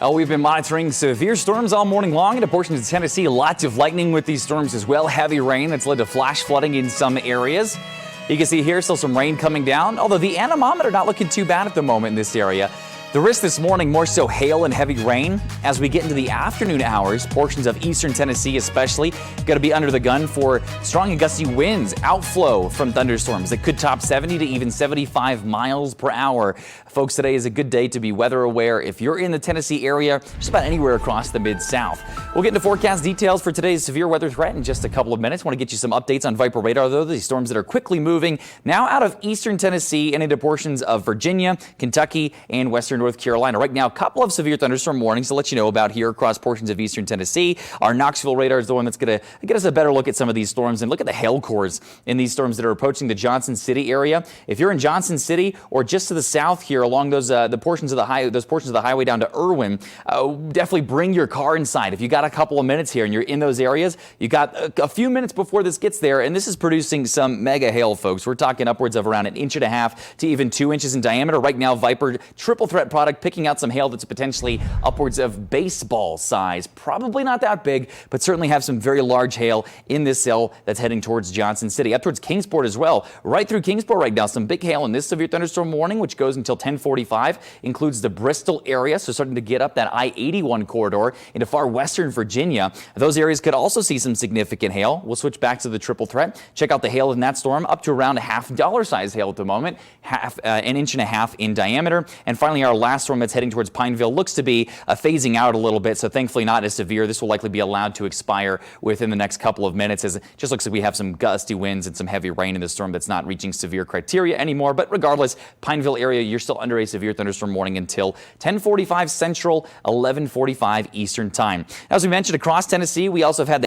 Oh, we've been monitoring severe storms all morning long into portions of Tennessee. Lots of lightning with these storms as well. Heavy rain that's led to flash flooding in some areas. You can see here still some rain coming down, although the anemometer not looking too bad at the moment in this area. The risk this morning, more so hail and heavy rain. As we get into the afternoon hours, portions of eastern Tennessee especially going to be under the gun for strong and gusty winds, outflow from thunderstorms that could top 70 to even 75 miles per hour. Folks, today is a good day to be weather aware if you're in the Tennessee area, just about anywhere across the Mid-South. We'll get into forecast details for today's severe weather threat in just a couple of minutes. Want to get you some updates on Viper radar, though. These storms that are quickly moving now out of eastern Tennessee and into portions of Virginia, Kentucky, and western North Carolina. Right now, a couple of severe thunderstorm warnings to let you know about here across portions of eastern Tennessee. Our Knoxville radar is the one that's going to get us a better look at some of these storms and look at the hail cores in these storms that are approaching the Johnson City area. If you're in Johnson City or just to the south here along those portions of the highway down to Irwin, definitely bring your car inside. If you got a couple of minutes here and you're in those areas, you got a few minutes before this gets there, and this is producing some mega hail, folks. We're talking upwards of around 1.5 inches to even 2 inches in diameter. Right now, Viper triple threat product picking out some hail that's potentially upwards of baseball size. Probably not that big, but certainly have some very large hail in this cell that's heading towards Johnson City, up towards Kingsport as well. Right through Kingsport right now, some big hail in this severe thunderstorm warning, which goes until 10:45, includes the Bristol area, so starting to get up that I-81 corridor into far western Virginia. Those areas could also see some significant hail. We'll switch back to the triple threat. Check out the hail in that storm, up to around a $half size hail at the moment, 1.5 inches in diameter. And finally, our last storm that's heading towards Pineville looks to be phasing out a little bit, so thankfully not as severe. This will likely be allowed to expire within the next couple of minutes, as it just looks like we have some gusty winds and some heavy rain in the storm that's not reaching severe criteria anymore. But regardless, Pineville area, you're still under a severe thunderstorm warning until 10:45 Central, 11:45 Eastern time. As we mentioned, across Tennessee, we also have had the